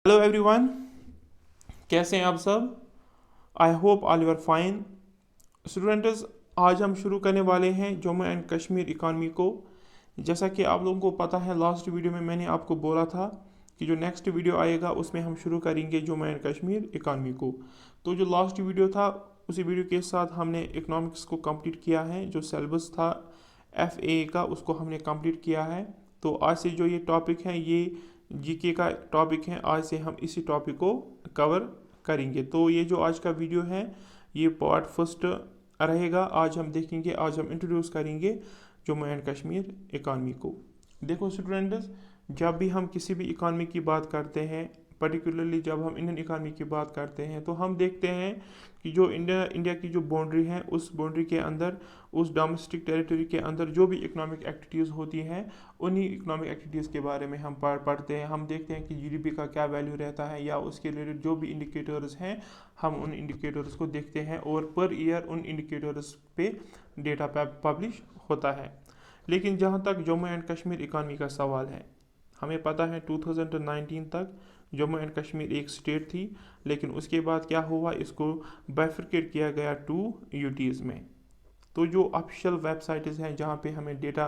Hello everyone, कैसे हैं आप सब। I hope all you are fine. Students, आज हम शुरू करने वाले हैं जम्मू एंड कश्मीर इकानमी को। जैसा कि आप लोगों को पता है, लास्ट वीडियो में मैंने आपको बोला था कि जो नेक्स्ट वीडियो आएगा उसमें हम शुरू करेंगे जम्मू एंड कश्मीर इकानमी को। तो जो लास्ट वीडियो था, उसी वीडियो के साथ हमने इकोनॉमिक्स को कंप्लीट किया है। जो सिलेबस था FA का उसको हमने कंप्लीट किया है। तो आज से जो ये टॉपिक है, ये GK का टॉपिक है। आज से हम इसी टॉपिक को कवर करेंगे। तो ये जो आज का वीडियो है, ये पार्ट फर्स्ट रहेगा। आज हम देखेंगे, आज हम इंट्रोड्यूस करेंगे जम्मू एंड कश्मीर इकानमी को। देखो स्टूडेंट्स, जब भी हम किसी भी इकानमी की बात करते हैं, पर्टिकुलरली जब हम इंडियन इकानमी की बात करते हैं, तो हम देखते हैं कि जो इंडिया की जो बाउंड्री है, उस बाउंड्री के अंदर, उस डोमेस्टिक टेरिटरी के अंदर जो भी इकोनॉमिक एक्टिविटीज़ होती हैं, उन्हीं इकोनॉमिक एक्टिविटीज़ के बारे में हम पढ़ते हैं। हम देखते हैं कि GDP का क्या वैल्यू रहता है, या उसके रिलेटेड जो भी इंडिकेटर्स हैं, हम उन इंडिकेटर्स को देखते हैं और पर ईयर उन इंडिकेटर्स पे डेटा पब्लिश होता है। लेकिन जहाँ तक जम्मू एंड कश्मीर इकानमी का सवाल है, हमें पता है 2019 तक जम्मू एंड कश्मीर एक स्टेट थी, लेकिन उसके बाद क्या हुआ, इसको बाइफरकेट किया गया 2 यूटीज़ में। तो जो ऑफिशियल वेबसाइट्स हैं जहाँ पे हमें डेटा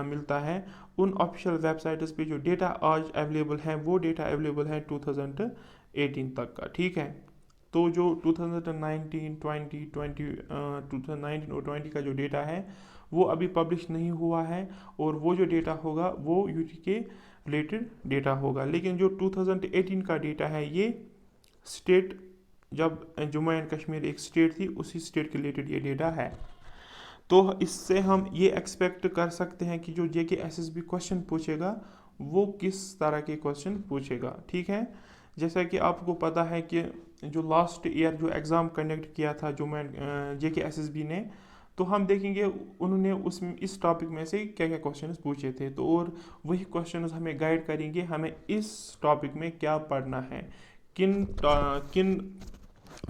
मिलता है, उन ऑफिशियल वेबसाइट्स पे जो डेटा आज अवेलेबल है, वो डेटा अवेलेबल है 2018 तक का। ठीक है। तो जो 2019, 2019 और 20 का जो डेटा है, वो अभी पब्लिश नहीं हुआ है, और वो जो डेटा होगा वो यूटी के रिलेटेड डेटा होगा। लेकिन जो 2018 का डेटा है, ये स्टेट, जब जम्मू एंड कश्मीर एक स्टेट थी, उसी स्टेट के रिलेटेड ये डेटा है। तो इससे हम ये एक्सपेक्ट कर सकते हैं कि जो JK SSB क्वेश्चन पूछेगा, वो किस तरह के क्वेश्चन पूछेगा। ठीक है। जैसा कि आपको पता है कि जो लास्ट ईयर जो एग्ज़ाम कंडक्ट किया था जो मैं JK SSB ने, तो हम देखेंगे उन्होंने इस टॉपिक में से क्या क्या क्वेश्चंस पूछे थे। तो और वही क्वेश्चंस हमें गाइड करेंगे हमें इस टॉपिक में क्या पढ़ना है, किन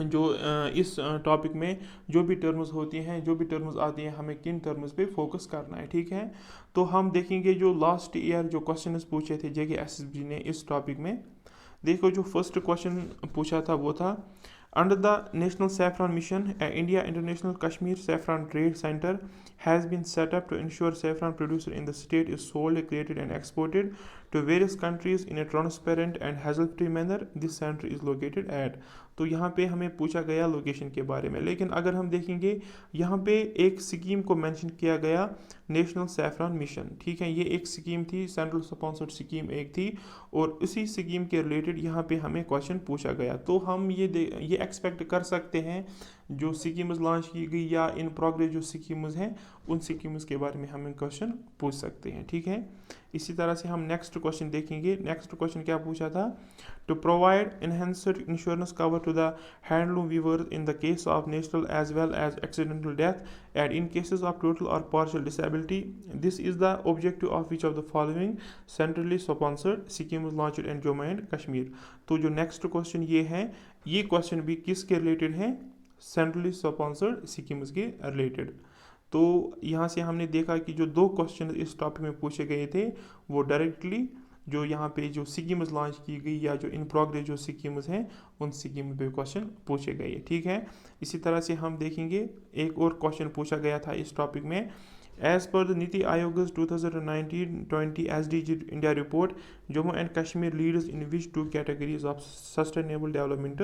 जो इस टॉपिक में जो भी टर्म्स होती हैं, जो भी टर्म्स आती हैं, हमें किन टर्म्स पे फोकस करना है। ठीक है। तो हम देखेंगे जो लास्ट ईयर जो क्वेश्चंस पूछे थे JK SSB ने इस टॉपिक में। देखो, जो फर्स्ट क्वेश्चन पूछा था वो था, under the national saffron mission, India international Kashmir saffron trade centre has been set up to ensure saffron producer in the state is sold, created and exported to various countries in a transparent and hassle-free manner. This center is located at। तो यहाँ पे हमें पूछा गया location के बारे में, लेकिन अगर हम देखेंगे यहाँ पे एक स्कीम को मेंशन किया गया, नेशनल सैफरन मिशन। ठीक है, ये एक स्कीम थी, सेंट्रल स्पॉन्सर्ड स्कीम एक थी, और उसी स्कीम के रिलेटेड यहाँ पे हमें क्वेश्चन पूछा गया। तो हम ये एक्सपेक्ट कर सकते हैं जो स्कीम्स लॉन्च की गई या इन प्रोग्रेस जो स्कीम्स हैं, उन स्कीम्स के बारे में हम क्वेश्चन पूछ सकते हैं। ठीक है। इसी तरह से हम नेक्स्ट क्वेश्चन देखेंगे। नेक्स्ट क्वेश्चन क्या पूछा था, to provide enhanced insurance cover to the handloom weavers in the case of natural as well as accidental death and in cases of total or partial disability. This is the objective of which of the following centrally sponsored schemes launched in Jammu and Kashmir। तो जो next question ये है, ये question भी किसके related है, centrally sponsored schemes के related. तो यहाँ से हमने देखा कि जो 2 क्वेश्चन इस टॉपिक में पूछे गए थे, वो डायरेक्टली जो यहाँ पे जो स्कीम्स लॉन्च की गई या जो इन प्रोग्रेस जो स्कीम्स हैं, उन स्कीम पे क्वेश्चन पूछे गए। ठीक है। इसी तरह से हम देखेंगे एक और क्वेश्चन पूछा गया था इस टॉपिक में, as per the NITI Aayog 2019-20 SDG India report, Jammu and Kashmir leads in which 2 categories of sustainable development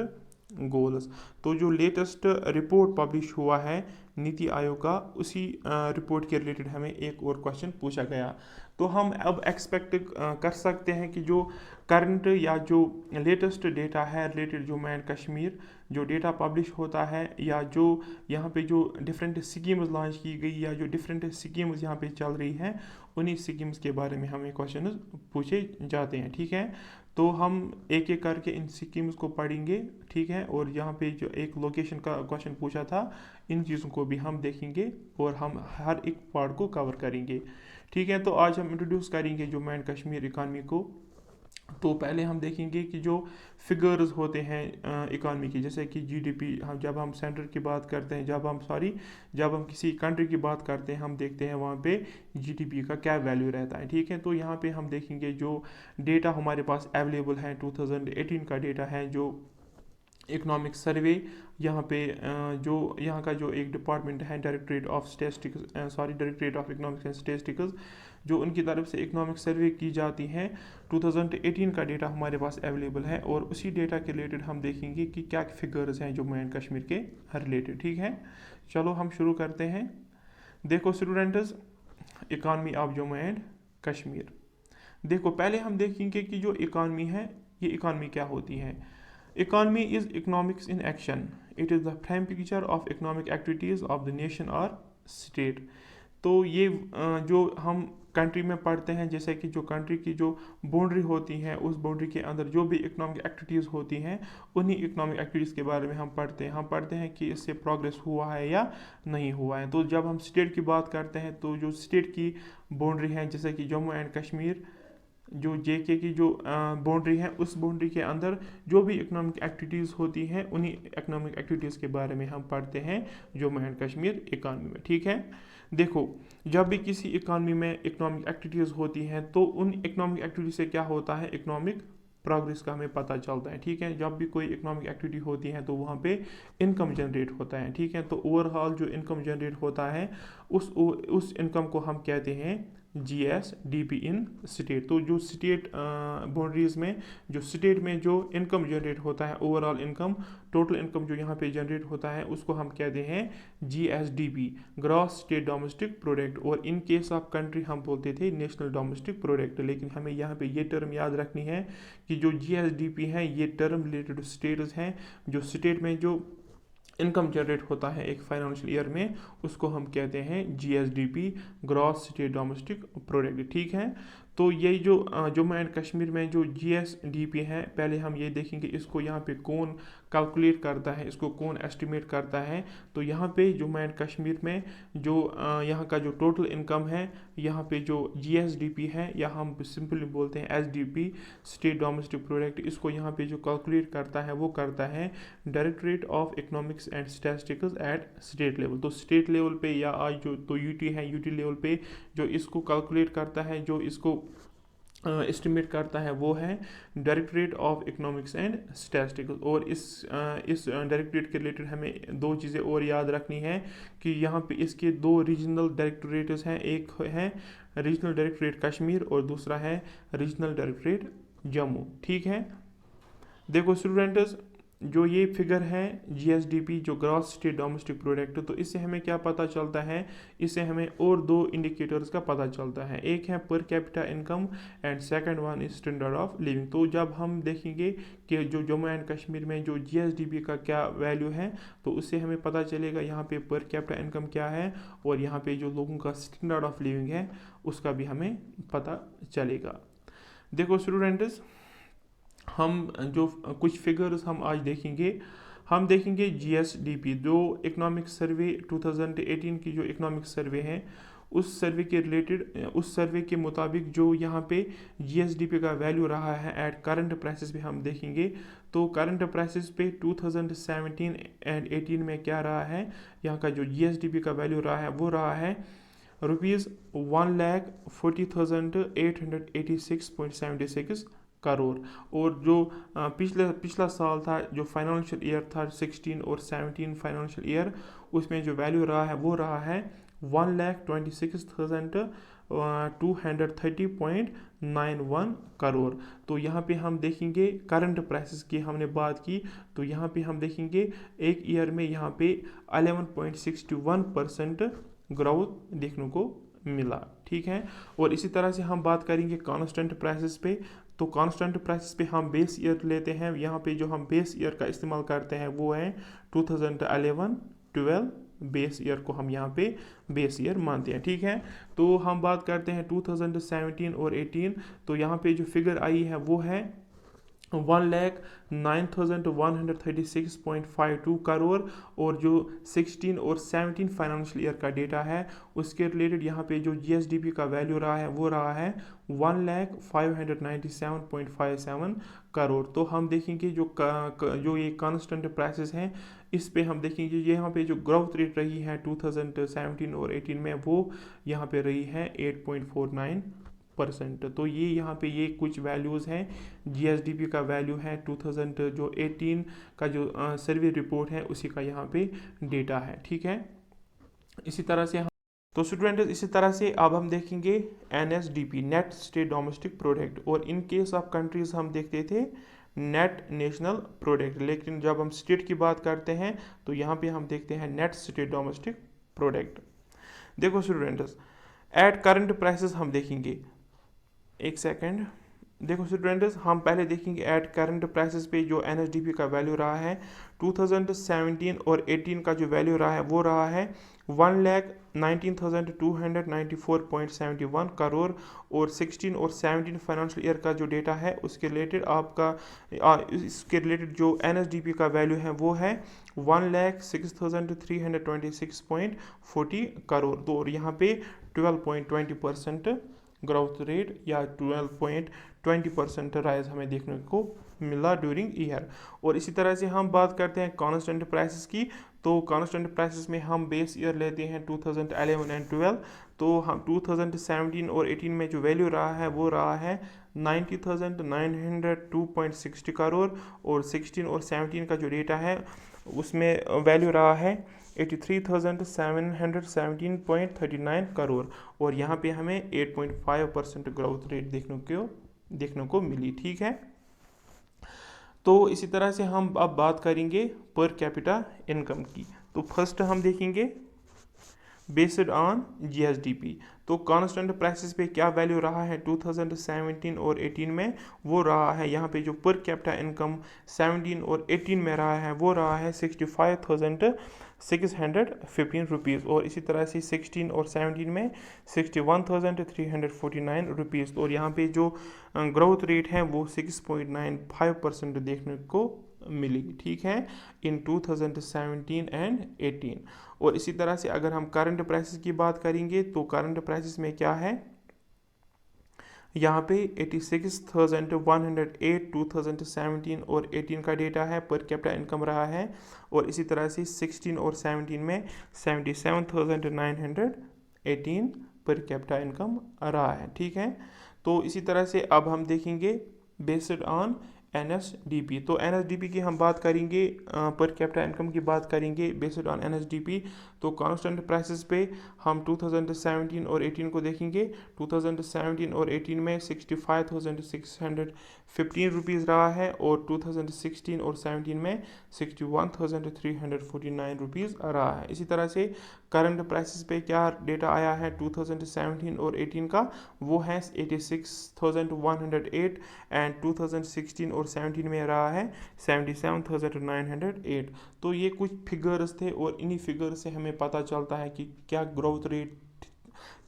goals. तो जो लेटेस्ट रिपोर्ट पब्लिश हुआ है नीति आयोग का, उसी रिपोर्ट के रिलेटेड हमें एक और क्वेश्चन पूछा गया। तो हम अब एक्सपेक्ट कर सकते हैं कि जो करंट या जो लेटेस्ट डेटा है रिलेटेड जम्मू एंड कश्मीर, जो डेटा पब्लिश होता है, या जो यहाँ पे जो डिफरेंट स्कीम्स लॉन्च की गई या जो डिफरेंट स्कीम्स यहाँ पे चल रही हैं, उन्हीं स्कीम्स के बारे में हमें क्वेश्चन पूछे जाते हैं। ठीक है। तो हम एक एक करके इन स्कीम्स को पढ़ेंगे। ठीक है। और यहाँ पे जो एक लोकेशन का क्वेश्चन पूछा था, इन चीज़ों को भी हम देखेंगे और हम हर एक पार्ट को कवर करेंगे। ठीक है। तो आज हम इंट्रोड्यूस करेंगे जम्मू एंड कश्मीर इकानमी को। तो पहले हम देखेंगे कि जो फिगर्स होते हैं इकॉनमी की, जैसे कि जीडीपी, हम जब हम सेंटर की बात करते हैं, जब हम किसी कंट्री की बात करते हैं, हम देखते हैं वहाँ पे जीडीपी का क्या वैल्यू रहता है। ठीक है, तो यहाँ पे हम देखेंगे जो डेटा हमारे पास अवेलेबल है 2018 का डेटा है, जो इकोनॉमिक सर्वे, यहाँ पे जो यहाँ का जो एक डिपार्टमेंट है directorate of statistics, directorate of economics and statistics, जो उनकी तरफ से इकोनॉमिक सर्वे की जाती है, 2018 का डेटा हमारे पास अवेलेबल है। और उसी डेटा के रिलेटेड हम देखेंगे कि क्या फिगर्स हैं जम्मू एंड कश्मीर के रिलेटेड। ठीक है, चलो हम शुरू करते हैं। देखो students, economy of Jammu and Kashmir. देखो पहले हम देखेंगे कि जो इकानमी है, ये इकानमी क्या होती है। Economy is economics in action, it is the frame picture of economic activities of the nation और स्टेट। तो ये जो हम कंट्री में पढ़ते हैं, जैसे कि जो कंट्री की जो बाउंड्री होती है, उस बाउंड्री के अंदर जो भी इकोनॉमिक एक्टिविटीज़ होती हैं, उन्हीं इकोनॉमिक एक्टिविटीज़ के बारे में हम पढ़ते हैं कि इससे प्रोग्रेस हुआ है या नहीं हुआ है। तो जब हम स्टेट की बात करते हैं, तो जो स्टेट की बाउंड्री है, जैसे कि जम्मू एंड कश्मीर, जो जेके की जो बाउंड्री है, उस बाउंड्री के अंदर जो भी इकोनॉमिक एक्टिविटीज़ होती हैं, उन्हीं इकोनॉमिक एक्टिविटीज़ के बारे में हम पढ़ते हैं जम्मू एंड कश्मीर इकानमी में। ठीक है, देखो जब भी किसी इकानमी में इकोनॉमिक एक्टिविटीज़ होती हैं, तो उन इकोनॉमिक एक्टिविटीज़ से क्या होता है, इकोनॉमिक प्रोग्रेस का हमें पता चलता है। ठीक है, जब भी कोई इकोनॉमिक एक्टिविटी होती है, तो वहाँ पे इनकम जनरेट होता है। ठीक है, तो ओवरऑल जो इनकम जनरेट होता है, उस इनकम को हम कहते हैं GSDP इन स्टेट। तो जो स्टेट बाउंड्रीज में, जो स्टेट में जो इनकम जनरेट होता है, ओवरऑल इनकम, टोटल इनकम जो यहाँ पे जनरेट होता है, उसको हम कहते हैं GSDP, gross state domestic product. और इन केस ऑफ कंट्री हम बोलते थे नेशनल डोमेस्टिक प्रोडक्ट। लेकिन हमें यहाँ पे ये टर्म याद रखनी है कि जो GSDP है, ये टर्म रिलेटेड टू स्टेट्स हैं। जो स्टेट में जो इनकम जनरेट होता है एक फाइनेंशियल ईयर में, उसको हम कहते हैं GSDP, gross state domestic product. ठीक है, तो यही जो जम्मू एंड कश्मीर में जो GSDP है, पहले हम ये देखेंगे इसको यहाँ पे कौन कैलकुलेट करता है, इसको कौन एस्टिमेट करता है। तो यहाँ पे जम्मू एंड कश्मीर में जो यहाँ का जो टोटल इनकम है, यहाँ पे जो GSDP है, या हम सिंपली बोलते हैं SDP, स्टेट डोमेस्टिक प्रोडक्ट, इसको यहाँ पे जो कैलकुलेट करता है, वो करता है directorate of economics and statistics at state level. तो स्टेट लेवल पे, या आज जो तो यूटी है, यूटी लेवल पे जो इसको कैलकुलेट करता है, जो इसको एस्टिमेट करता है, वो है directorate of economics and statistics. और इस डायरेक्टरेट के रिलेटेड हमें दो चीज़ें और याद रखनी है कि यहाँ पे इसके दो रीजनल डायरेक्टरेट्स हैं, एक है रीजनल डायरेक्टरेट कश्मीर और दूसरा है रीजनल डायरेक्टरेट जम्मू। ठीक है, देखो स्टूडेंट्स, जो ये फिगर है GSDP, जो ग्रॉस स्टेट डोमेस्टिक प्रोडक्ट, तो इससे हमें क्या पता चलता है, इससे हमें और दो इंडिकेटर्स का पता चलता है। एक है per capita income and second one is standard of living. तो जब हम देखेंगे कि जो जम्मू एंड कश्मीर में जो GSDP का क्या वैल्यू है, तो उससे हमें पता चलेगा यहाँ पे पर कैपिटा इनकम क्या है, और यहाँ पे जो लोगों का स्टैंडर्ड ऑफ लिविंग है, उसका भी हमें पता चलेगा। देखो स्टूडेंट्स, हम जो कुछ फिगर्स हम आज देखेंगे, हम देखेंगे GSDP, जो इकोनॉमिक सर्वे 2018 की जो इकोनॉमिक सर्वे है, उस सर्वे के रिलेटेड, उस सर्वे के मुताबिक जो यहाँ पे GSDP का वैल्यू रहा है एट करंट प्राइसेस पे हम देखेंगे। तो करंट प्राइसेस पे 2017 एंड 18 में क्या रहा है, यहाँ का जो GSDP का वैल्यू रहा है, वो रहा है ₹1,40,886.76 करोड़। और जो पिछला साल था, जो फाइनेंशियल ईयर था 16 और 17 फाइनेंशियल ईयर, उसमें जो वैल्यू रहा है, वो रहा है 1,26,230.91 करोड़। तो यहाँ पे हम देखेंगे करंट प्राइसेस की हमने बात की, तो यहाँ पे हम देखेंगे एक ईयर में यहाँ पे 11.61% ग्रोथ देखने को मिला। ठीक है, और इसी तरह से हम बात करेंगे कांस्टेंट प्राइसेस पे। तो कांस्टेंट प्राइसेस पे हम बेस ईयर लेते हैं, यहाँ पे जो हम बेस ईयर का इस्तेमाल करते हैं, वो है 2011-12 बेस ईयर को हम यहाँ पे बेस ईयर मानते हैं। ठीक है, तो हम बात करते हैं 2017 और 18। तो यहाँ पे जो फिगर आई है, वो है 1,09,136.52 करोड़। और जो 16 और 17 फाइनेंशियल ईयर का डेटा है उसके रिलेटेड यहाँ पे जो जीएसडीपी का वैल्यू रहा है वो रहा है 1,597.57 करोड़। तो हम देखेंगे जो ये कांस्टेंट प्राइसेस हैं इस पे हम देखेंगे यहाँ पे जो ग्रोथ रेट रही है 2017 और 18 में वो यहाँ पे रही है 8.49%। तो ये यहाँ पे ये कुछ वैल्यूज़ हैं। जीएसडीपी का वैल्यू है 2018 का जो सर्वे रिपोर्ट है उसी का यहाँ पे डेटा है, ठीक है। इसी तरह से तो स्टूडेंट्स इसी तरह से अब हम देखेंगे NSDP, net state domestic product, और इन केस ऑफ कंट्रीज हम देखते थे नेट नेशनल प्रोडक्ट, लेकिन जब हम स्टेट की बात करते हैं तो यहाँ पे हम देखते हैं नेट स्टेट डोमेस्टिक प्रोडक्ट। देखो स्टूडेंट्स एट करंट प्राइसेस हम देखेंगे, एक सेकेंड। देखो स्टूडेंट्स हम पहले देखेंगे एट करंट प्राइसेस पे जो एनएसडीपी का वैल्यू रहा है 2017 और 18 का जो वैल्यू रहा है वो रहा है 1,19,294.71 करोड़। और 16 और 17 फाइनेंशियल ईयर का जो डेटा है उसके रिलेटेड आपका इसके रिलेटेड जो एनएसडीपी का वैल्यू है वो है 1,06,326.40 करोड़। तो और यहाँ पे 12.20% ग्रोथ रेट या 12.20% राइज हमें देखने को मिला ड्यूरिंग ईयर। और इसी तरह से हम बात करते हैं कांस्टेंट प्राइसेस की। तो कांस्टेंट प्राइसेस में हम बेस ईयर लेते हैं 2011 एंड 12। तो हम 2017 और 18 में जो वैल्यू रहा है वो रहा है 90,902.60 करोड़। और 16 और 17 का जो डेटा है उसमें वैल्यू रहा है 83,717.39 करोड़। और यहाँ पे हमें 8.5% ग्रोथ रेट देखने को मिली, ठीक है। तो इसी तरह से हम अब बात करेंगे पर कैपिटा इनकम की। तो फर्स्ट हम देखेंगे बेस्ड ऑन जीएसडीपी। तो कांस्टेंट प्राइसेस पे क्या वैल्यू रहा है 2017 और 18 में, वो रहा है यहाँ पे जो पर कैपिटा इनकम 17 और 18 में रहा है वो रहा है 65,615 रुपीज़। और इसी तरह से 16 और 17 में 61,349 रुपीज़। और यहाँ पे जो ग्रोथ रेट है वो 6.95% देखने को मिली, ठीक है, इन 2017 एंड 18। और इसी तरह से अगर हम करंट प्राइसेस की बात करेंगे तो करंट प्राइसेस में क्या है, यहाँ पे 86,108 2017 और 18 का डेटा है, पर कैपिटा इनकम रहा है। और इसी तरह से 16 और 17 में 77,918 पर कैपिटा इनकम रहा है, ठीक है। तो इसी तरह से अब हम देखेंगे बेस्ड ऑन एनएसडीपी। तो एनएसडीपी की हम बात करेंगे, पर कैपिटा इनकम की बात करेंगे बेस्ड ऑन एनएसडीपी। तो कांस्टेंट प्राइसेस पे हम 2017 और 18 को देखेंगे। 2017 और 18 में 65,615 रुपीज़ रहा है। और 2016 और 17 में 61,349 रुपीज़ रहा है। इसी तरह से करंट प्राइसेस पे क्या डेटा आया है 2017 और 18 का, वो है 86,108। एंड 2016 और 17 में रहा है 77,908। तो ये कुछ फिगर्स थे और इन्हीं फिगर से हमें पता चलता है कि क्या ग्रोथ रेट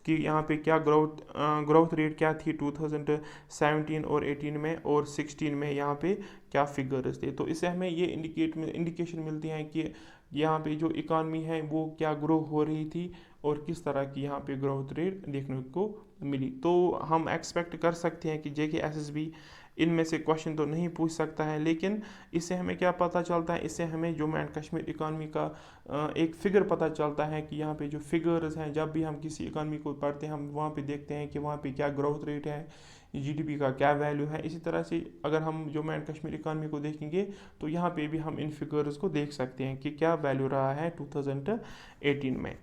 कि यहाँ पे क्या ग्रोथ रेट क्या थी 2017 और 18 में और 16 में यहाँ पे क्या फिगर्स थे। तो इससे हमें ये इंडिकेशन मिलती है कि यहाँ पे जो इकॉनमी है वो क्या ग्रो हो रही थी और किस तरह की यहाँ पे ग्रोथ रेट देखने को मिली। तो हम एक्सपेक्ट कर सकते हैं कि जेके एसएसबी इनमें से क्वेश्चन तो नहीं पूछ सकता है, लेकिन इससे हमें क्या पता चलता है, इससे हमें जम्मू एंड कश्मीर इकॉनमी का एक फ़िगर पता चलता है कि यहाँ पे जो फिगर्स हैं, जब भी हम किसी इकॉनमी को पढ़ते हैं हम वहाँ पे देखते हैं कि वहाँ पे क्या ग्रोथ रेट है, जीडीपी का क्या वैल्यू है। इसी तरह से अगर हम जम्मू एंड कश्मीर इकॉनमी को देखेंगे तो यहाँ पे भी हम इन फिगर्स को देख सकते हैं कि क्या वैल्यू रहा है 2018 में।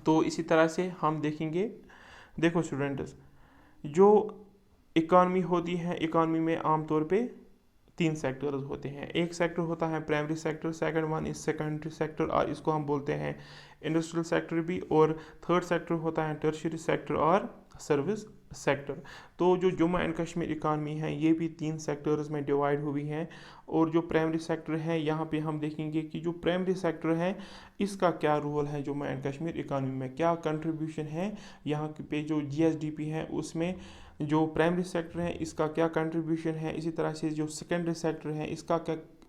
तो इसी तरह से हम देखेंगे, देखो स्टूडेंट्स, जो इकॉनमी होती है, इकॉनमी में आमतौर पे 3 सेक्टर्स होते हैं। एक सेक्टर होता है primary sector, second one is secondary sector और इसको हम बोलते हैं इंडस्ट्रियल सेक्टर भी। और थर्ड सेक्टर होता है टर्शियरी सेक्टर और सर्विस सेक्टर। तो जो जम्मू एंड कश्मीर इकॉनमी है ये भी 3 सेक्टर्स में डिवाइड हुई है। और जो प्राइमरी सेक्टर है यहाँ पे हम देखेंगे कि जो प्राइमरी सेक्टर है इसका क्या रोल है जम्मू एंड कश्मीर इकॉनमी में, क्या कंट्रीब्यूशन है यहाँ पे जो जीएसडीपी है उसमें जो प्राइमरी सेक्टर है इसका क्या कंट्रीब्यूशन है, इसी तरह से जो सेकेंडरी सेक्टर है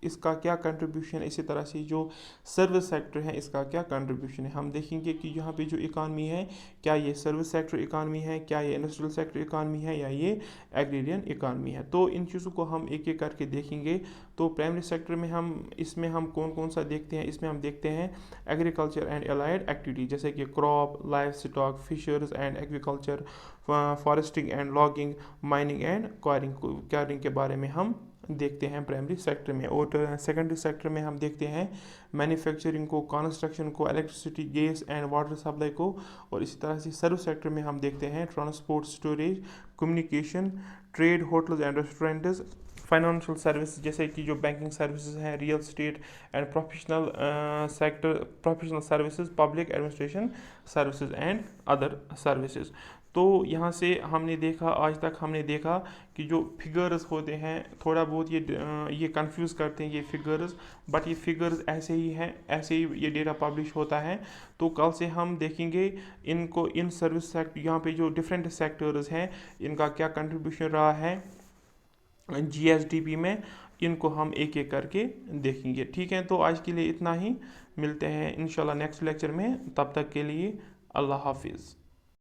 इसका क्या कंट्रीब्यूशन, इसी तरह से जो सर्विस सेक्टर है इसका क्या कंट्रीब्यूशन है। हम देखेंगे कि यहाँ पे जो इकानमी है क्या ये सर्विस सेक्टर इकानमी है, क्या ये इंडस्ट्रियल सेक्टर इकानमी है, या ये एग्रीरियन इकानमी है। तो इन चीज़ों को हम एक एक करके देखेंगे। तो प्राइमरी सेक्टर में इसमें हम कौन कौन सा देखते हैं, इसमें हम देखते हैं एग्रीकल्चर एंड एलाइड एक्टिविटी, जैसे कि crop, livestock, fishers and agriculture, foresting and logging, mining and quarrying के बारे में हम देखते हैं प्राइमरी सेक्टर में। और सेकेंडरी सेक्टर में हम देखते हैं मैन्युफैक्चरिंग को, कंस्ट्रक्शन को, electricity, gas and water supply को। और इसी तरह से सर्विस सेक्टर में हम देखते हैं transport, storage, communication, trade, hotels and restaurants, financial service जैसे कि जो बैंकिंग सर्विसेज हैं, real estate and professional sector, professional services, public administration services and other services. तो यहाँ से हमने देखा, आज तक हमने देखा कि जो फिगर्स होते हैं थोड़ा बहुत ये कंफ्यूज करते हैं ये फिगर्स, बट ये फिगर्स ऐसे ही हैं, ऐसे ही ये डेटा पब्लिश होता है। तो कल से हम देखेंगे इनको, इन सर्विस सेक्टर, यहाँ पे जो डिफरेंट सेक्टर्स हैं इनका क्या कंट्रीब्यूशन रहा है जीएसडीपी में, इनको हम एक एक करके देखेंगे। ठीक है, तो आज के लिए इतना ही, मिलते हैं इंशाल्लाह नेक्स्ट लेक्चर में, तब तक के लिए अल्लाह हाफिज़।